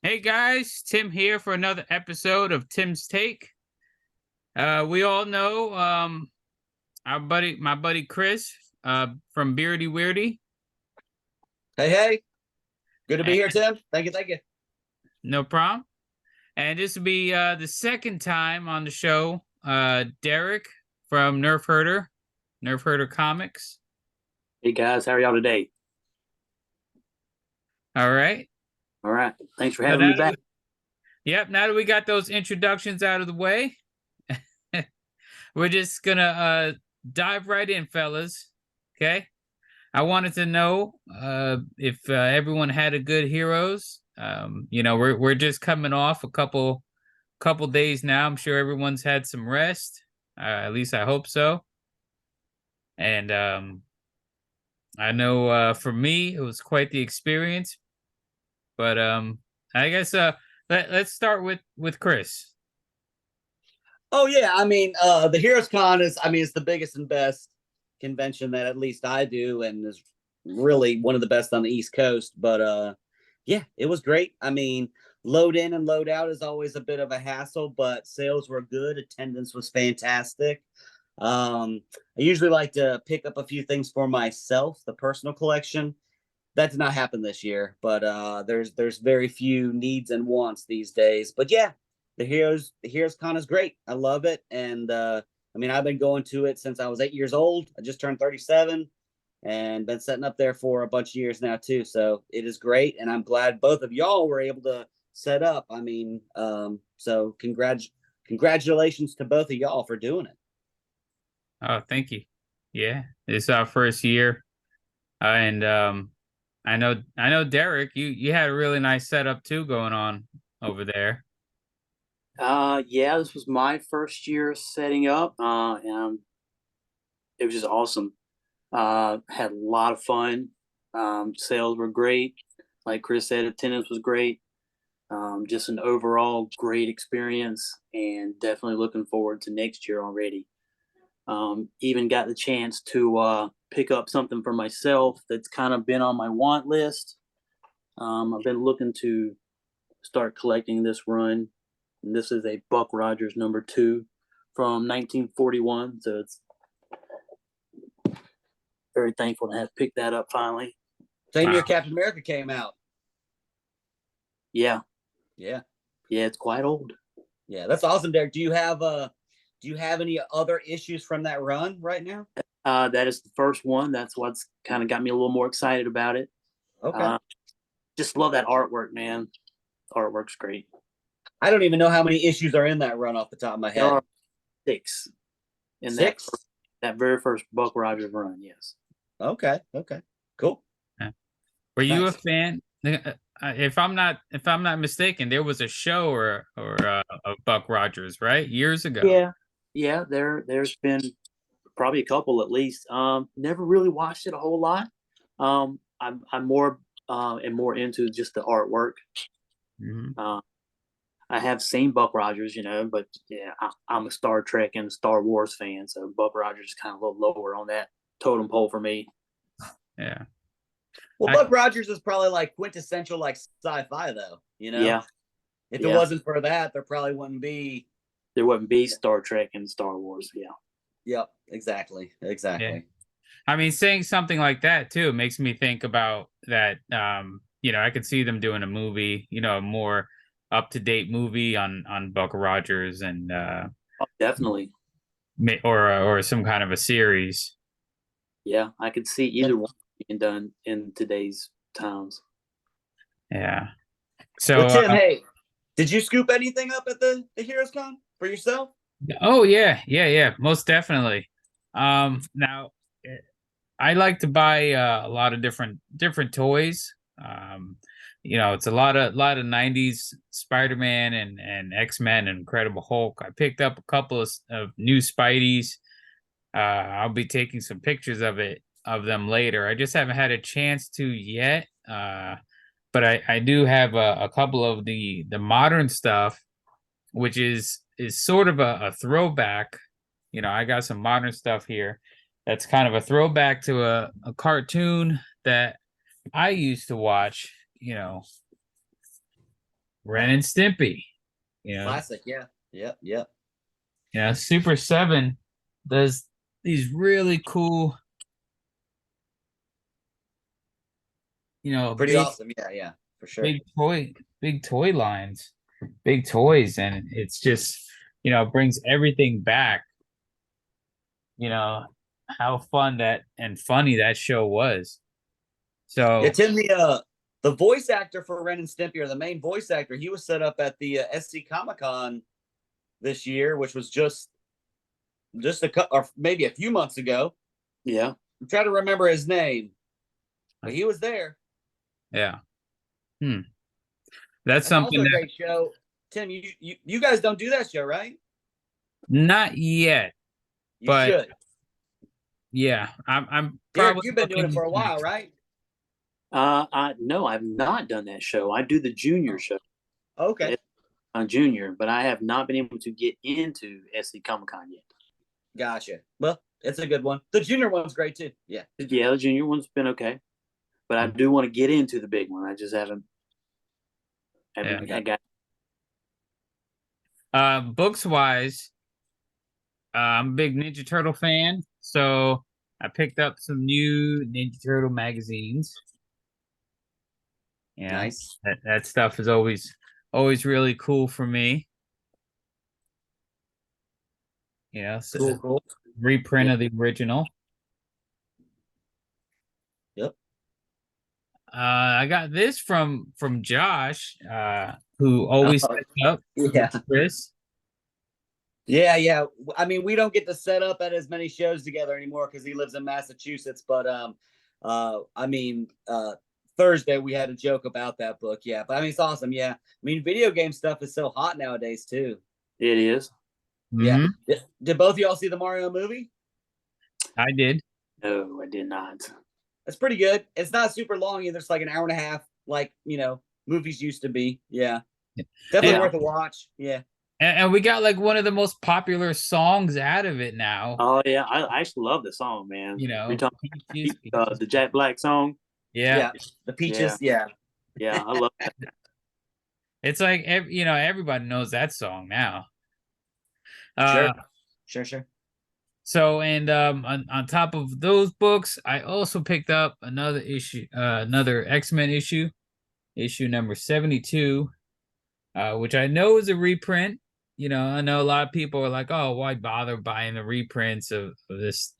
Hey guys, Tim here for another episode of Tim's Take. We all know my buddy Chris from Beardy Weirdy. Hey, hey, good to be And here, Tim. Thank you, thank you. no problem. And this will be the second time on the show. Derrick from Nerf Herder Comics. Hey guys, how are y'all today? All right. All right. Thanks for So having me now that back. now that we got those introductions out of the way, we're just gonna dive right in, fellas. Okay. I wanted to know if everyone had a good Heroes. We're just coming off a couple days now. I'm sure everyone's had some rest. At least I hope so. And I know for me it was quite the experience. But I guess let's start with Chris. Oh yeah, the Heroes Con is, it's the biggest and best convention that at least I do, and is really one of the best on the East Coast. But yeah, it was great. Load in and load out is always a bit of a hassle, but sales were good. Attendance was fantastic. I usually like to pick up a few things for myself, the personal collection. That did not happen this year, but there's very few needs and wants these days. But yeah, the Heroes Con is great. I love it, and I've been going to it since I was 8 years old. I just turned 37, and been setting up there for a bunch of years now too. So it is great, and I'm glad both of y'all were able to set up. So congratulations to both of y'all for doing it. Oh, thank you. Yeah, it's our first year, and I know Derrick, you had a really nice setup too going on over there. Yeah, this was my first year setting up, and it was just awesome. Had a lot of fun. Sales were great. Like Chris said, attendance was great. Just an overall great experience, and definitely looking forward to next year already. Even got the chance to pick up something for myself that's kind of been on my want list. I've been looking to start collecting this run. And this is a Buck Rogers #2 from 1941. So it's very thankful to have picked that up finally. Same year Wow. Captain America came out. Yeah, Yeah, yeah, it's quite old. yeah, that's awesome, Derek. Do you have any other issues from that run right now? That is the first one. That's what's kind of got me a little more excited about it. Okay. Uh, just love that artwork, man. Artwork's great. I don't even know how many issues are in that run off the top of my There head. are 6 in Six? that very first Buck Rogers run. Yes. Okay. Okay. Cool. Yeah. Were you a Nice. fan? If I'm not mistaken, there was a show or of Buck Rogers, right? Years ago. Yeah. Yeah. There's been probably a couple at least. Never really watched it a whole lot. I'm more and more into just the artwork. Mhm. Uh, I have seen Buck Rogers, but yeah, I'm a Star Trek and Star Wars fan, so Buck Rogers is kind of a little lower on that totem pole for me. Yeah. Well, I Buck Rogers is probably like quintessential like sci-fi though, you know? Yeah, If it yeah, wasn't for that, there probably wouldn't be. there wouldn't be Star Trek and Star Wars. Yeah, Yep, exactly. yeah. Exactly. I mean, saying something like that too makes me think about that. I could see them doing a movie, a more up to date movie on Buck Rogers and oh, definitely. or some kind of a series. Yeah, I could see either one being done in today's times. Yeah. Well, So, Tim, hey, did you scoop anything up at the Heroes Con for yourself? oh yeah, yeah, yeah, most definitely. Now I like to buy a lot of different toys. It's a lot of '90s Spider-Man and X-Men and Incredible Hulk. I picked up a couple of new Spideys. I'll be taking some pictures of them later. I just haven't had a chance to yet. But I do have a couple of the modern stuff, which is sort of a throwback. I got some modern stuff here that's kind of a throwback to a cartoon that I used to watch, Ren and Stimpy. You know, Classic. Yeah. Yep. Yep. Super 7 does these really cool, Pretty awesome. Yeah. Yeah. For sure. big toy lines, big toys, and it's just, brings everything back. How fun that and funny that show was. So It's in the voice actor for Ren and Stimpy, or the main voice actor. He was set up at the SC Comic Con this year, which was just or maybe a few months ago. Yeah. I'm trying to remember his name, but he was there. yeah. That's That's something also a that great show. Tim, you guys don't do that show, right? not yet, You but should. yeah, I'm Derek, probably you've been doing it looking for a while, right? No, I've not done that show. I do the junior show. Okay. On junior, but I have not been able to get into SC Comic Con yet. Gotcha. Well, it's a good one. The junior one's great too. Yeah. Yeah, the junior one's been okay, but I do want to get into the big one. I just haven't. I got. Books wise, I'm a big Ninja Turtle fan, so I picked up some new Ninja Turtle magazines. Yeah, Nice. that stuff is always really cool for me. So Cool. reprint of the original. Yep. I got this from Josh, who always sets up Yeah. Chris. Yeah. I mean, we don't get to set up at as many shows together anymore because he lives in Massachusetts. But I mean, Thursday we had a joke about that book. Yeah, but I mean, it's awesome. Yeah, I mean, video game stuff is so hot nowadays too. It is. Yeah. Did both of y'all see the Mario movie? I did. No, I did not. It's pretty good. It's not super long either. It's like an hour and a half, like movies used to be. Yeah, definitely worth a watch. Yeah. And we got like one of the most popular songs out of it now. Oh yeah, I actually love the song, man. You're talking Peaches. the Jack Black song. Yeah. The Peaches. Yeah. I love that. It's like everybody knows that song now. Sure. So, and on top of those books, I also picked up another issue, another X-Men issue number 72, which I know is a reprint. I know a lot of people are like, "Oh, why bother buying the reprints of this?"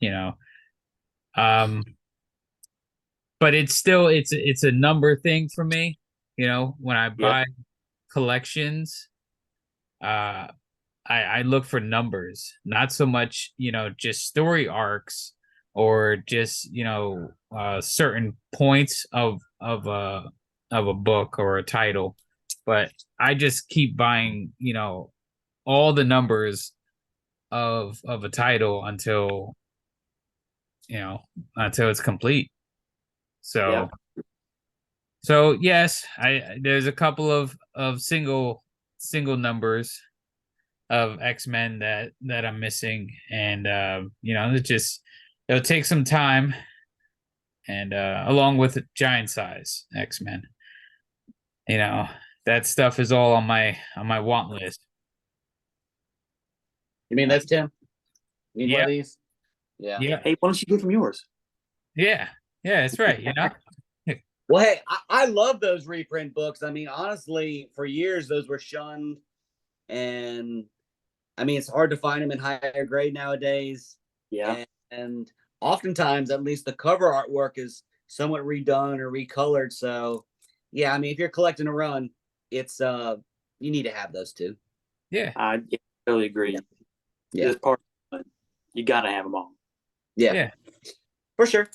But it's still it's a number thing for me. When I buy collections, I look for numbers, not so much just story arcs or just certain points of a book or a title, but I just keep buying all the numbers of a title until it's complete. So yes, there's a couple of single numbers of X-Men that I'm missing, and it'll take some time, and along with Giant Size X-Men, that stuff is all on my want list. You mean that's Tim? Need one of these? Yeah. Hey, why don't you get from yours? Yeah, that's right. Well, hey, I love those reprint books. I mean, honestly, for years those were shunned, and I mean, it's hard to find them in higher grade nowadays. Yeah. And oftentimes, at least the cover artwork is somewhat redone or recolored. So, yeah, I mean, if you're collecting a run, it's you need to have those too. Yeah. I totally agree. Yeah. It's part of it. You got to have them all. Yeah. For sure.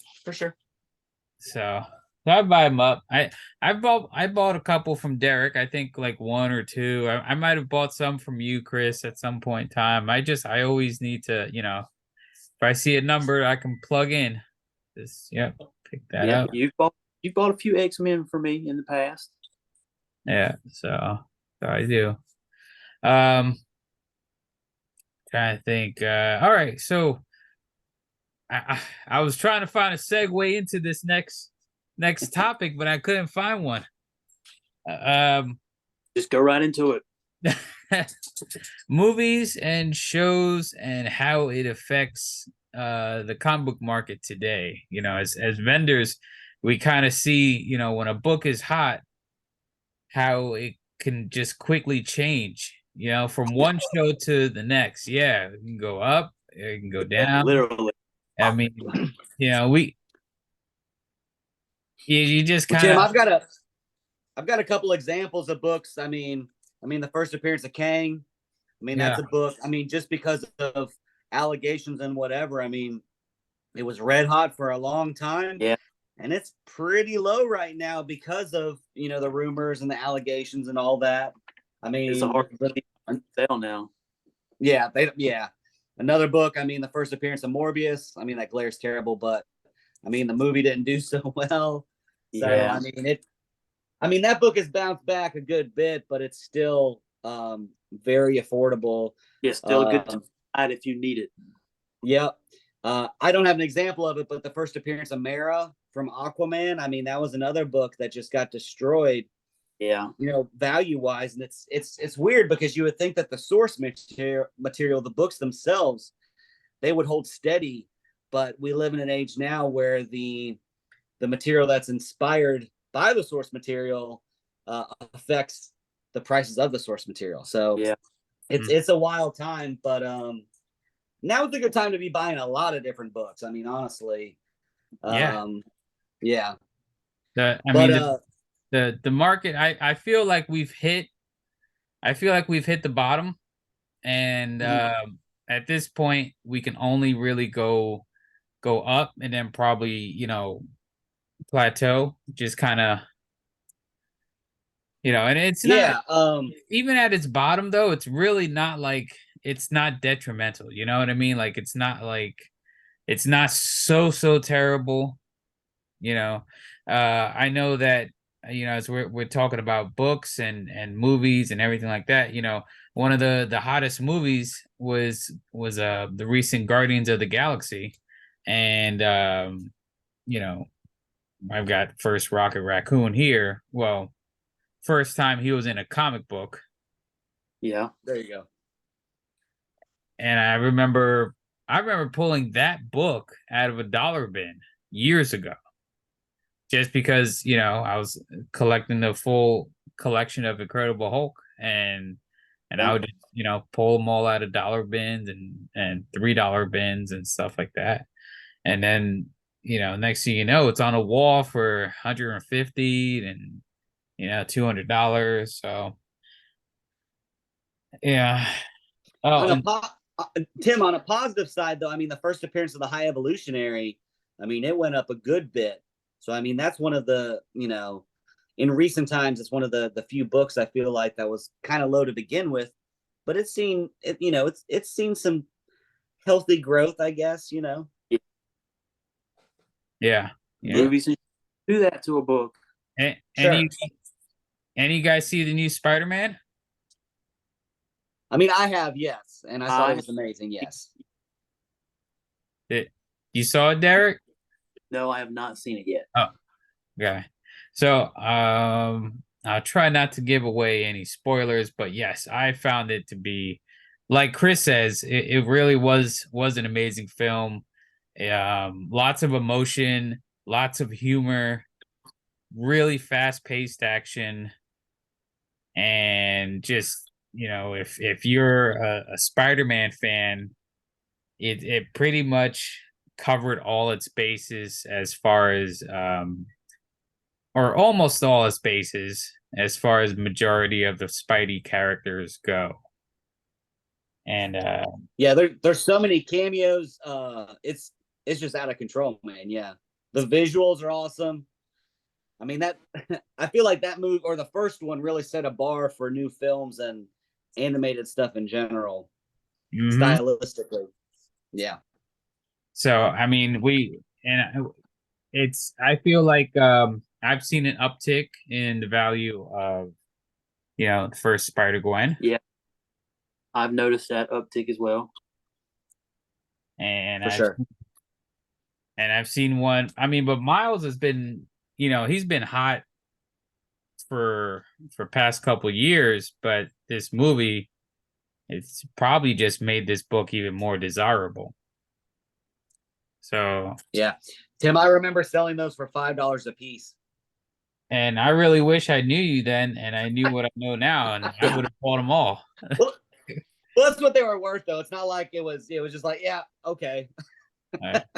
So I buy them up. I bought a couple from Derrick. I think like one or two. I might have bought some from you, Chris, at some point in time. I always need to, if I see a number I can plug in. Pick that up. You've bought a few X-Men for me in the past. Yeah, so I do. Trying to think. All right, so I was trying to find a segue into this next topic, but I couldn't find one. Just go right into it. Movies and shows and how it affects the comic book market today. You know, as vendors, we kind of see, you know, when a book is hot, how it can just quickly change, you know, from one show to the next. Yeah, it can go up, it can go down. Literally. I mean, you know, you just Well, kind Tim, of I've got a couple examples of books. I mean, the first appearance of Kang. I mean, yeah. that's a book. I mean, just because of allegations and whatever. I mean, it was red hot for a long time. Yeah. And it's pretty low right now because of, you know, the rumors and the allegations and all that. I mean, It's a hard sell now. yeah, another book. I mean, the first appearance of Morbius. I mean, that glare's terrible, but I mean, the movie didn't do so well. So Yeah. I mean, that book has bounced back a good bit, but it's still very affordable. Yeah, still good to add if you need it. Yep. I don't have an example of it, but the first appearance of Mara from Aquaman. I mean, that was another book that just got destroyed. Yeah. You know, value wise, and it's weird because you would think that the source material, the books themselves, they would hold steady, but we live in an age now where the material that's inspired by the source material affects the prices of the source material. So yeah, it's a wild time, but now it's a good time to be buying a lot of different books. I mean, honestly, Yeah. Yeah. The market, I feel like we've hit the bottom, and at this point we can only really go up and then probably, you know, plateau, just kind of, you know, and it's not even at its bottom though, it's really not like, it's not detrimental, you know what I mean? Like it's not so terrible, you know. I know that, you know, as we're talking about books and movies and everything like that, you know, one of the hottest movies was the recent Guardians of the Galaxy, and you know, I've got first Rocket Raccoon here. Well, first time he was in a comic book. Yeah. There you go. And I remember pulling that book out of a dollar bin years ago, just because, you know, I was collecting the full collection of Incredible Hulk, and I would just, you know, pull them all out of dollar bins and $3 bins and stuff like that. And then, you know, next thing you know, it's on a wall for 150 and, you know, $200. So yeah. Oh, Tim, on a positive side, though, I mean, the first appearance of the High Evolutionary, I mean, it went up a good bit. So, I mean, that's one of the, you know, in recent times, it's one of the few books I feel like that was kind of low to begin with, but it's seen, you know, it's seen some healthy growth, I guess, you know. yeah. Movies do that to a book. Any you guys see the new Spider-Man? I mean, I have, yes, and I thought it was amazing. Yes. You saw it, Derrick? No, I have not seen it yet. Oh, okay. So, I'll try not to give away any spoilers, but yes, I found it to be, like Chris says, it really was an amazing film. Lots of emotion, lots of humor, really fast-paced action, and just, you know, if you're a Spider-Man fan, it pretty much covered all its bases as far as or almost all its bases as far as majority of the Spidey characters go. And yeah, there's so many cameos. It's just out of control, man. Yeah, the visuals are awesome. I mean, that I feel like that movie, or the first one, really set a bar for new films and animated stuff in general, stylistically. Yeah. So I mean, I feel like I've seen an uptick in the value of, you know, the first Spider-Gwen. Yeah, I've noticed that uptick as well. And sure. And I've seen one. I mean, but Miles has been, you know, he's been hot for past couple years, but this movie, it's probably just made this book even more desirable. So Yeah, Tim, I remember selling those for $5 a piece. and I really wish I knew you then, and I knew what I know now, and I would have bought them all. Well, that's what they were worth, though. It's not like it was just like, yeah, okay.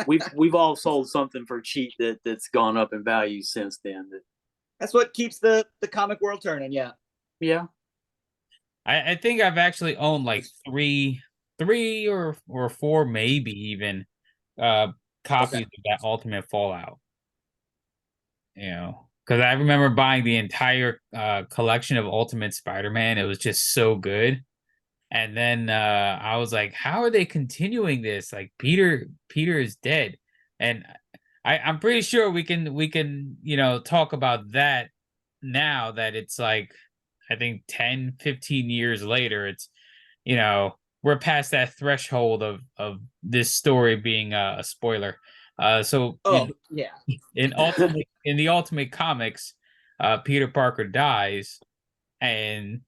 We've all sold something for cheap that's gone up in value since then. That's what keeps the comic world turning. Yeah. Yeah. I think I've actually owned like three or four, maybe even copies of that Ultimate Fallout. You know, because I remember buying the entire collection of Ultimate Spider-Man. It was just so good. And then I was like, how are they continuing this? Like Peter is dead. And I'm pretty sure we can, you know, talk about that now that it's like, I think 10, 15 years later, it's, you know, we're past that threshold of this story being a spoiler. So yeah. in the Ultimate Comics, Peter Parker dies, and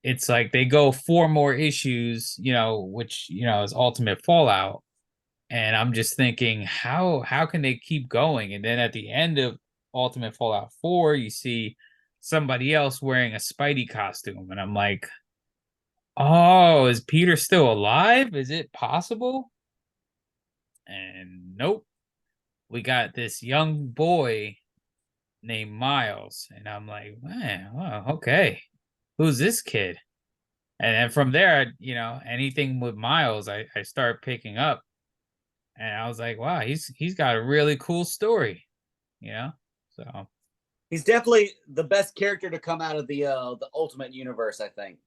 it's like they go four more issues, you know, which, you know, is Ultimate Fallout. And I'm just thinking, how can they keep going? And then at the end of Ultimate Fallout 4, you see somebody else wearing a Spidey costume. And I'm like, oh, is Peter still alive? Is it possible? And nope. We got this young boy named Miles. And I'm like, man, wow, okay. Who's this kid? And then from there, you know, anything with Miles, I start picking up. And I was like, wow, he's got a really cool story, you know? So He's definitely the best character to come out of the Ultimate Universe, I think.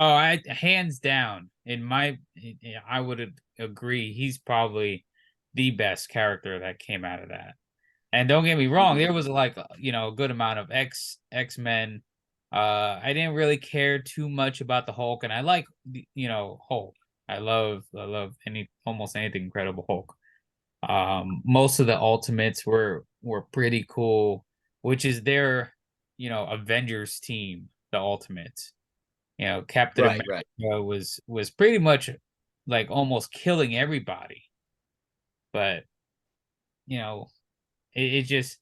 oh, I hands down I would agree he's probably the best character that came out of that. And don't get me wrong, there was like, you know, a good amount of X-Men. I didn't really care too much about the Hulk, and I like, you know, Hulk. I love almost anything Incredible Hulk. Most of the Ultimates were pretty cool, which is their, you know, Avengers team, the Ultimates. You know, Captain America was pretty much like almost killing everybody. But, you know, it just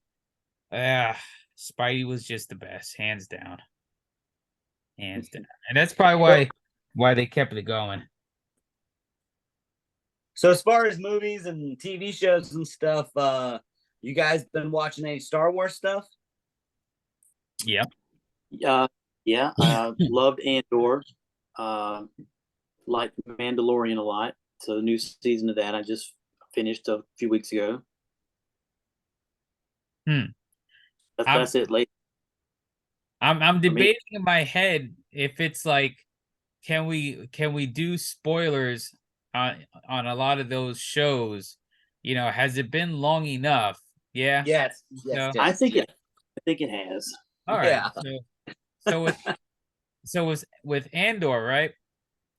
Spidey was just the best, hands down. Hands down. And that's probably why they kept it going. So as far as movies and TV shows and stuff, you guys been watching any Star Wars stuff? Yep. Yeah, loved Andor. Liked Mandalorian a lot. So the new season of that I just finished a few weeks ago. That's it. Late. I'm debating in my head if it's like, can we do spoilers on a lot of those shows? You know, has it been long enough? Yeah. Yes. No? I think it has. All right. Yeah. So with Andor, right?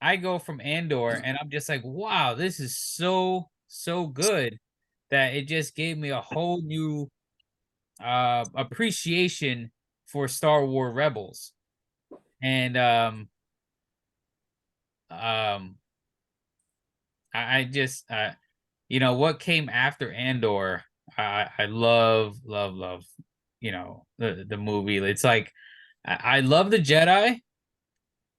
I go from Andor and I'm just like, wow, this is so good that it just gave me a whole new appreciation for Star Wars Rebels. And I just you know, what came after Andor, I love, you know, the movie. It's like I love the Jedi,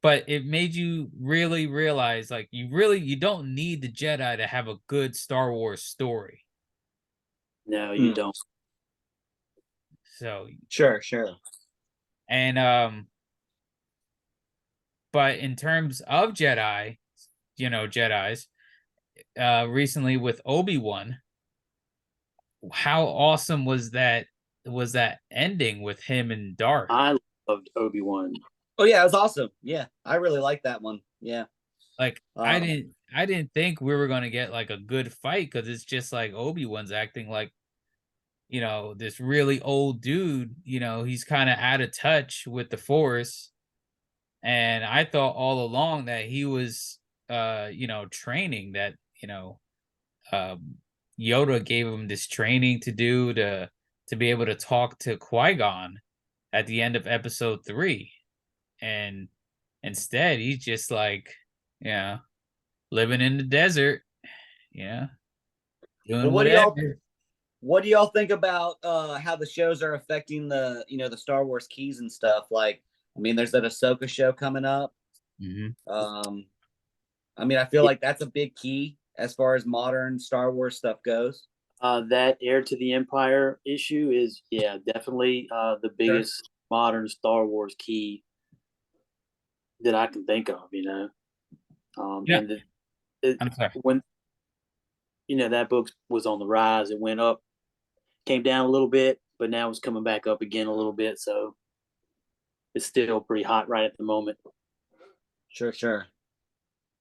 but it made you really realize, like, you don't need the Jedi to have a good Star Wars story. No, you don't. So Sure. And but in terms of Jedi, you know, Jedis, recently with Obi-Wan, how awesome was that ending with him and Darth? I loved Obi-Wan. Oh yeah, it was awesome. Yeah, I really liked that one. Yeah. Like I didn't think we were gonna get like a good fight, because it's just like Obi-Wan's acting like, you know, this really old dude. You know, he's kind of out of touch with the Force. And I thought all along that he was you know, training, that, you know, Yoda gave him this training to do to be able to talk to Qui-Gon. at the end of episode 3, and instead he's just like, yeah, living in the desert, yeah, Well, doing whatever. what do y'all think about how the shows are affecting the the Star Wars keys and stuff? Like, I mean, there's that Ahsoka show coming up. Mhm. I mean, I feel like that's a big key as far as modern Star Wars stuff goes. That Heir to the Empire issue is, yeah, definitely the Sure. biggest modern Star Wars key that I can think of. Yeah, And it, I'm sorry. when that book was on the rise, it went up, came down a little bit, but now it's coming back up again a little bit. So it's still pretty hot right at the moment. Sure, sure.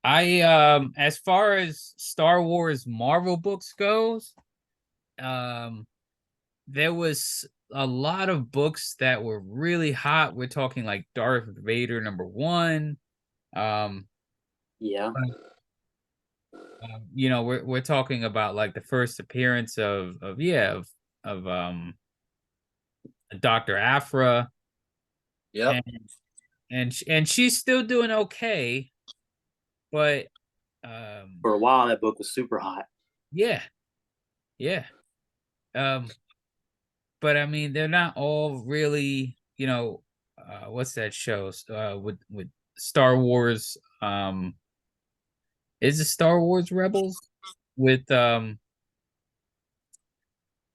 As far as Star Wars Marvel books goes, um there was a lot of books that were really hot. We're talking like Darth Vader #1. Um, Yeah. we're talking about like the first appearance of Dr. Aphra, Yep. and and she's still doing okay, but For a while, that book was super hot. yeah, yeah. Um, but I mean, they're not all really, what's that show? With Star Wars. Is it Star Wars Rebels with uh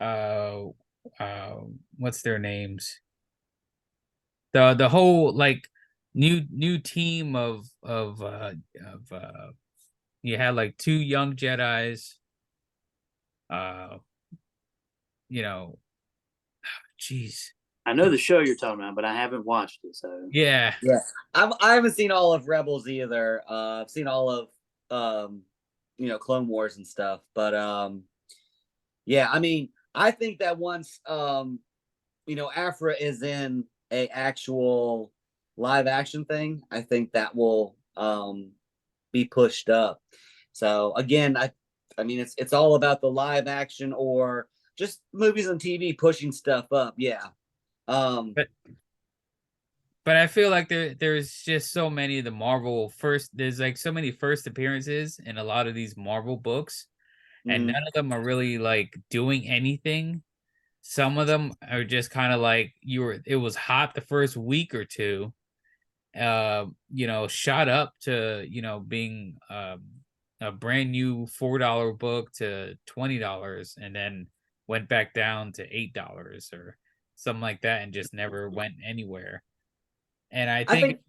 uh what's their names? The whole like new team of you had like two young Jedis. Uh, you know, jeez. I know the show you're talking about, but I haven't watched it. So Yeah. Yeah. I haven't seen all of Rebels either. I've seen all of Clone Wars and stuff, but yeah, I mean, I think that once Afra is in a actual live action thing, I think that will be pushed up. So again, I mean it's all about the live action or just movies and TV pushing stuff up. Yeah. But But I feel like there's just so many of the Marvel first there's like so many first appearances in a lot of these Marvel books, and Mhm. none of them are really like doing anything. Some of them are just kind of like it was hot the first week or two, shot up to, being a brand new $4 book to $20, and then went back down to $8 or something like that and just never went anywhere. And I think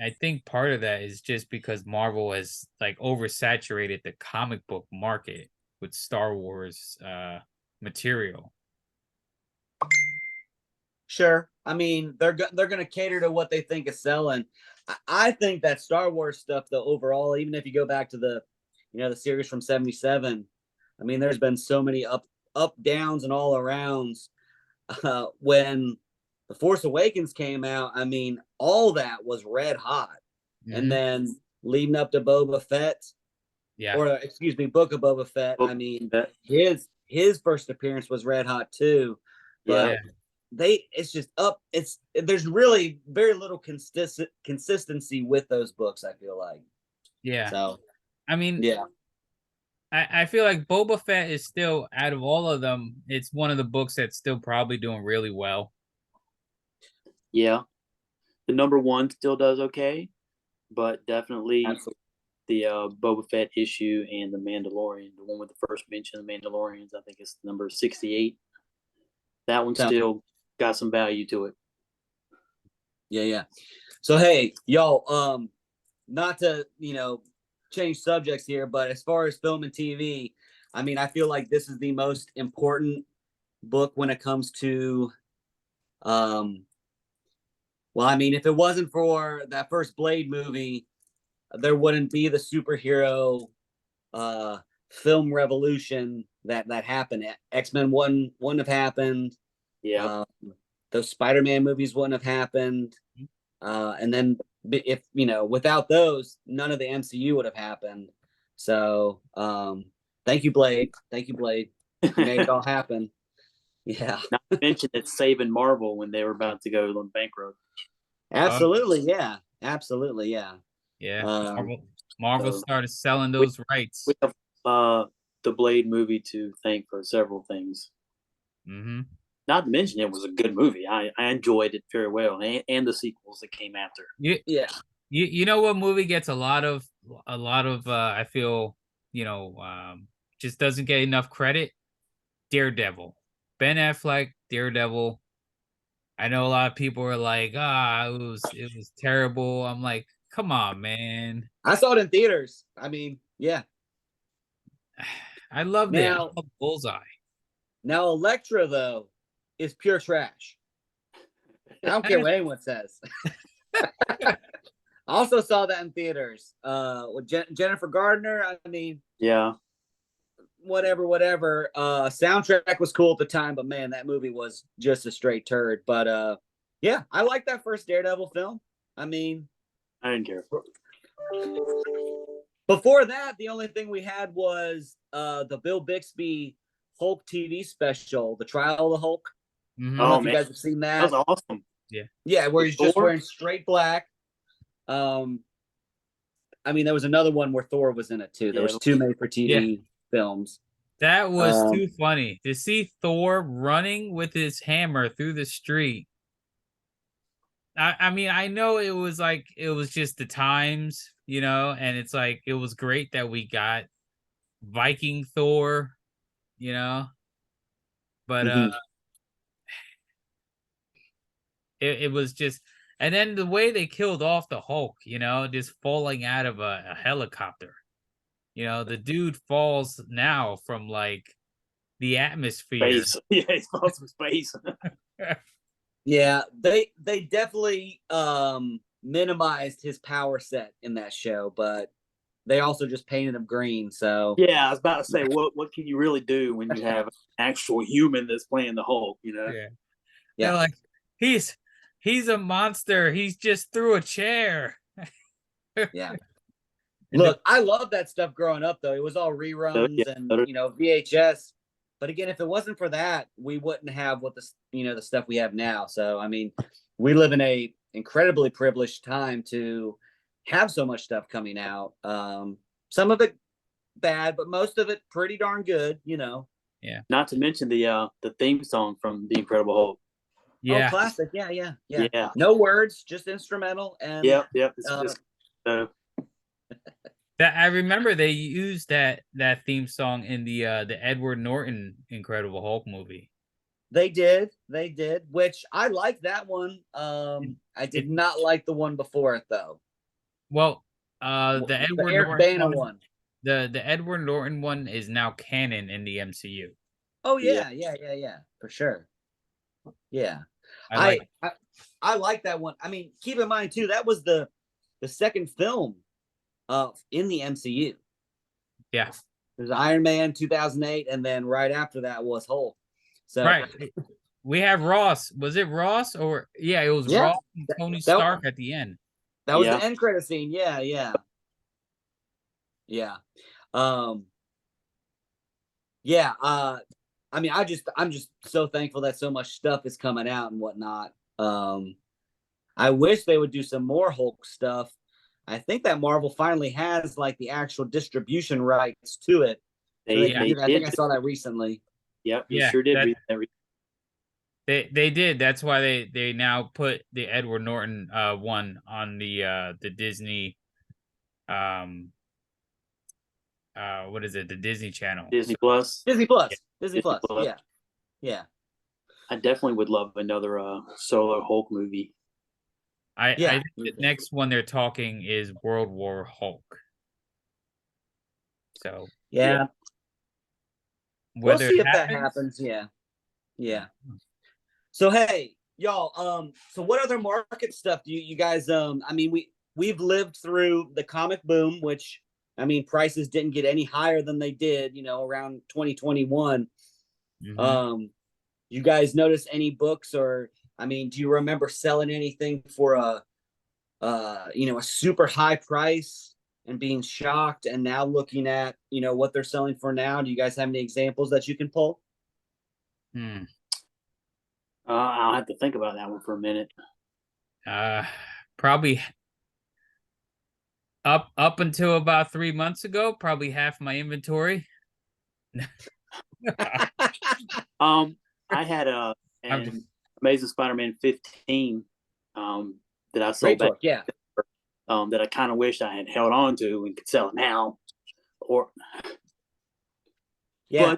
I think part of that is just because Marvel has like oversaturated the comic book market with Star Wars material. sure. I mean, they're going to cater to what they think is selling. I think that Star Wars stuff, though, overall, even if you go back to the series from '77, I mean, there's been so many up downs and all arounds. When the Force Awakens came out, I mean, all that was red hot, and Mhm. then leading up to Boba Fett, Yeah. or excuse me, Book of Boba Fett. I mean, his first appearance was red hot too, Yeah. but it's just up. There's really very little consistency with those books. I feel like Yeah. so. I mean, Yeah, I feel like Boba Fett is still out of all of them, it's one of the books that's still probably doing really well. Yeah. The #1 still does okay, but definitely absolutely. the Boba Fett issue and the Mandalorian, the one with the first mention of the Mandalorians, I think it's number 68. That one So, still got some value to it. yeah. So hey, y'all, not to change subjects here, but as far as film and TV, I mean, I feel like this is the most important book when it comes to well, I mean, if it wasn't for that first Blade movie, there wouldn't be the superhero uh film revolution that happened. X-Men wouldn't have happened. Yeah. Um, those Spider-Man movies wouldn't have happened. And then if without those, none of the MCU would have happened. So thank you, Blade. Thank you, Blade. You made it all happen. Yeah, Not to mention it saving Marvel when they were about to go on bankrupt. absolutely. Yeah, absolutely. Yeah. Yeah, Um, Marvel So started selling we those rights. we have the Blade movie to thank for several things. Hmm. Not to mention it was a good movie. I enjoyed it very well, and the sequels that came after. You, yeah. you know what movie gets a lot of I feel, just doesn't get enough credit? Daredevil. Ben Affleck, Daredevil. I know a lot of people are like, it was terrible. I'm like, come on, man. I saw it in theaters. I mean, yeah. I loved it. I Now, love Bullseye. now Elektra though is pure trash. I don't care what anyone says. I also saw that in theaters. With Jennifer Gardner. I mean, Yeah, whatever. Soundtrack was cool at the time, but man, that movie was just a straight turd. But yeah, I like that first Daredevil film. I mean, I didn't care. before that, the only thing we had was the Bill Bixby Hulk TV special, The Trial of the Hulk. I don't know Oh if you man, guys have seen that that. was awesome. Yeah. Yeah, where he's just Thor? wearing straight black. I mean, there was another one where Thor was in it too. There Yeah. was two made for TV films. That was Um, too funny to see Thor running with his hammer through the street. I mean, I know it was like it was just the times, and it's like it was great that we got Viking Thor, you know, but mhm. it was just, and then the way they killed off the Hulk, just falling out of a helicopter. The dude falls now from like the atmosphere. Space. Yeah, he's supposed to space. Yeah, they definitely minimized his power set in that show, but they also just painted him green. So Yeah, I was about to say, what can you really do when you have an actual human that's playing the Hulk? Yeah. They're yeah, like, he's a monster. He's just through a chair. yeah. And the Look, I love that stuff growing up though. It was all So, reruns yeah, and VHS. But again, if it wasn't for that, we wouldn't have what the stuff we have now. So I mean, we live in a incredibly privileged time to have so much stuff coming out. Some of it bad, but most of it pretty darn good. yeah, not to mention the theme song from The Incredible Hulk. Oh, yeah, classic. Yeah. Yeah, No words, just instrumental. And yep. It's uh, just that I remember they used that theme song in the Edward Norton Incredible Hulk movie. they did, which I like that one. I It did not like the one before it though. well, the The Edward Eric Norton Bana one, one. the Edward Norton one is now canon in the MCU. Oh Yeah. yeah, for sure. Yeah, I like. I like that one. I mean, keep in mind too, that was the second film in the MCU. Yeah, There's Iron Man 2008, and then right after that was Hulk. So right. We have Ross. Was it Ross or yeah? It was yeah, Ross and Tony Stark at the end. that was Yeah. the end credit scene. Yeah. Um, yeah. I mean, I'm just so thankful that so much stuff is coming out and whatnot. I wish they would do some more Hulk stuff. I think that Marvel finally has like the actual distribution rights to it. So they I think did. I saw that recently. Yep, you Yeah, sure did that read that. they did. That's why they now put the Edward Norton one on the Disney what is it? The Disney Channel. Disney Plus. Disney Plus. Yeah. Disney Plus. Yeah. I definitely would love another solo Hulk movie. I Yeah. think the next one they're talking is World War Hulk. So Yeah. We'll whether see it if that happens. Yeah. So hey, y'all, so what other market stuff do you guys I mean we've lived through the comic boom, which I mean prices didn't get any higher than they did, around 2021. Mhm. You guys notice any books or I mean, do you remember selling anything for a super high price and being shocked and now looking at, what they're selling for now? Do you guys have any examples that you can pull? I'll have to think about that one for a minute. Probably up until about 3 months ago, probably half my inventory. I had I'm just, an Amazing Spider-Man 15 that I sold Great back book, yeah. that I kind of wished I had held on to and could sell it now. Or Yeah.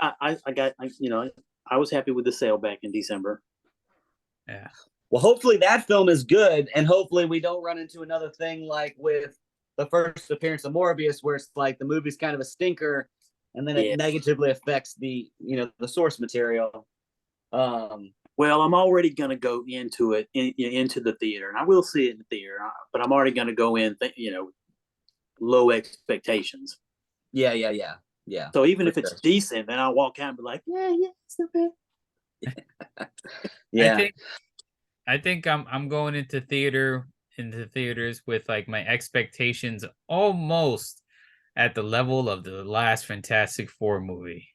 But I got I was happy with the sale back in December. yeah. Well, hopefully that film is good, and hopefully we don't run into another thing like with the first appearance of Morbius, where it's like the movie's kind of a stinker, and then it Yeah. negatively affects the the source material. Well, I'm already going to go into it into the theater, and I will see it in the theater. But I'm already going to go in, low expectations. Yeah. So even if For it's sure. decent, then I'll walk out and be like, yeah, it's not bad. Yeah. I think I'm going into theaters with like my expectations almost at the level of the last Fantastic Four movie.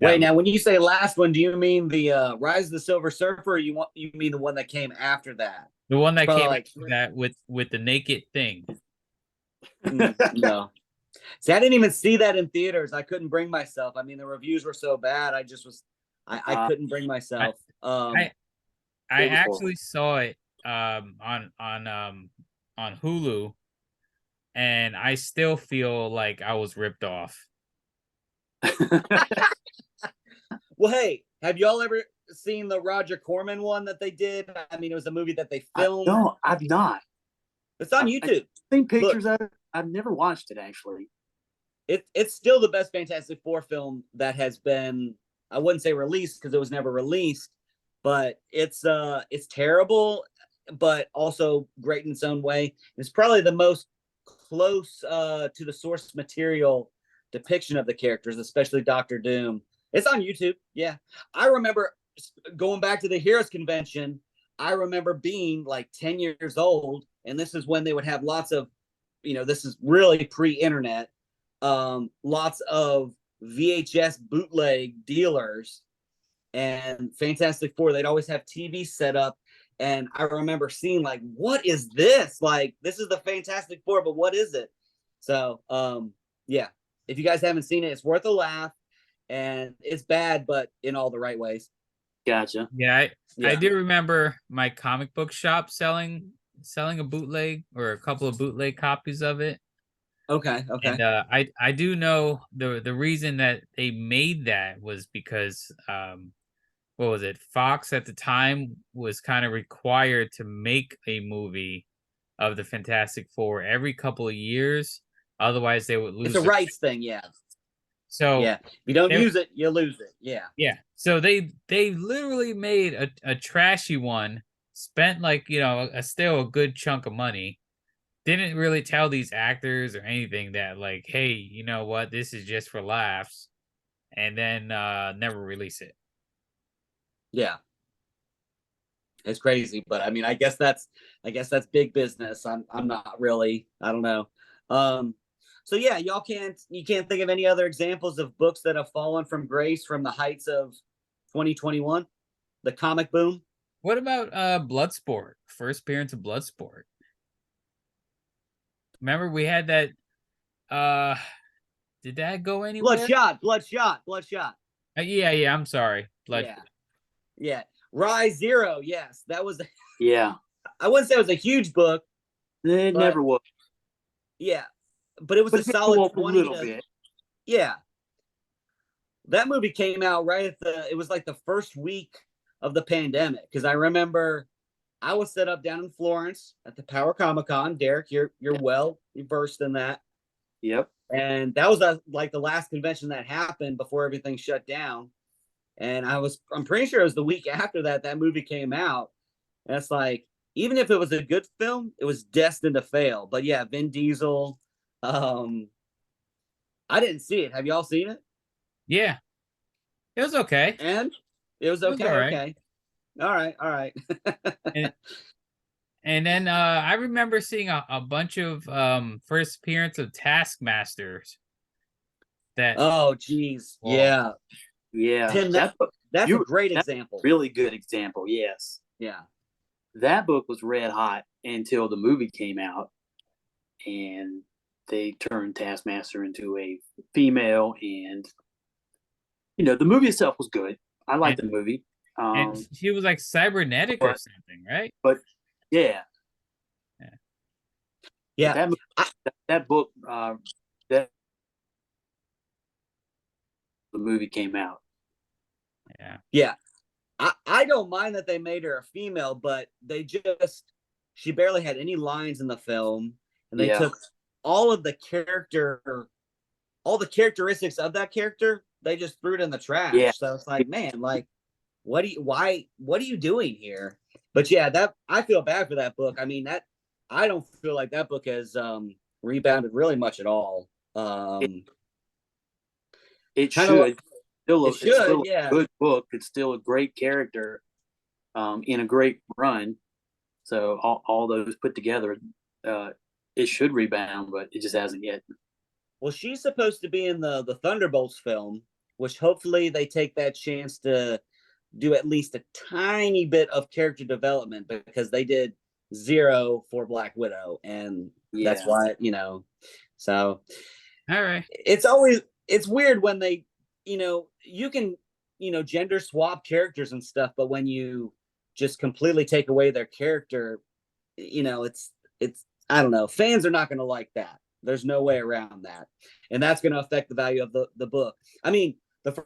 Wait, That now when you say last one, do you mean the Rise of the Silver Surfer, or you mean the one that came after that? the one that Probably came like after that with the naked thing. no. See, I didn't even see that in theaters. I couldn't bring myself. I mean, the reviews were so bad. I just was, I couldn't bring myself. I I It was horrible. actually saw it on Hulu, and I still feel like I was ripped off. Well, hey, have y'all ever seen the Roger Corman one that they did? I mean, it was a movie that they filmed. No, I've not. It's on I've YouTube. seen pictures of it. I've never watched it actually. It's still the best Fantastic Four film that has been. I wouldn't say released because it was never released, but it's terrible, but also great in its own way. It's probably the most close to the source material depiction of the characters, especially Doctor Doom. It's on YouTube. Yeah, I remember going back to the Heroes Convention. I remember being like 10 years old, and this is when they would have lots of, this is really pre-internet, lots of VHS bootleg dealers and Fantastic Four. They'd always have TV set up. And I remember seeing like, what is this? Like, this is the Fantastic Four, but what is it? So, yeah, if you guys haven't seen it, it's worth a laugh, and it's bad, but in all the right ways. Gotcha. Yeah, Yeah. I do remember my comic book shop selling a bootleg or a couple of bootleg copies of it. Okay. And I do know the reason that they made that was because what was it? Fox at the time was kind of required to make a movie of the Fantastic Four every couple of years, otherwise they would lose It's a rights thing, yeah. So yeah, if you don't they, use it, you lose it. Yeah. yeah. So they literally made a trashy one, spent like, still a good chunk of money. Didn't really tell these actors or anything that like, hey, you know what, this is just for laughs, and then never release it. Yeah. It's crazy, but I mean, I guess that's big business. I'm not really, I don't know. So yeah, you can't think of any other examples of books that have fallen from grace from the heights of 2021, the comic boom. What about Bloodsport? First appearance of Bloodsport. Remember we had that did that go anywhere? Bloodshot. Yeah, I'm sorry. Yeah. Rise Zero, yes. That was Yeah. I wouldn't say it was a huge book. It never was. Yeah. But it was a solid 20 little bit. Yeah. That movie came out right at it was like the first week of the pandemic, because I remember I was set up down in Florence at the Power Comic Con. Derrick, you're well versed in that. Yep. And that was like the last convention that happened before everything shut down. And I'm pretty sure it was the week after that movie came out. And it's like, even if it was a good film, it was destined to fail. But yeah, Vin Diesel. I didn't see it. Have y'all seen it? Yeah. It was okay. And it was okay. All right. Okay. All right. And then I remember seeing a bunch of first appearance of Taskmasters. Oh geez. Yeah. Yeah, Tim, that book, that's a you great that's example. really good example. Yes, Yeah. that book was red hot until the movie came out, and they turned Taskmaster into a female, and the movie itself was good. I liked And the movie. and she was like cybernetic or But something, right? but yeah, Yeah. but Yeah. that book, that the movie came out. Yeah. Yeah. I don't mind that they made her a female, but she barely had any lines in the film, and they Yeah, took all of the character, all the characteristics of that character, they just threw it in the trash. yeah, So it's like, man, like, what are you doing here? But yeah, that I feel bad for that book. I mean, that I don't feel like that book has rebounded really much at all. it Kind of, should. It's should, still a yeah. good book. It's still a great character, in a great run. So all those put together, it should rebound, but it just hasn't yet. Well, she's supposed to be in the Thunderbolts film, which hopefully they take that chance to do at least a tiny bit of character development, because they did zero for Black Widow, and that's Yeah, why, so All right. it's weird when they, you can, gender swap characters and stuff, but when you just completely take away their character, it's I don't know, fans are not going to like that. There's no way around that, and that's going to affect the value of the book. I mean, the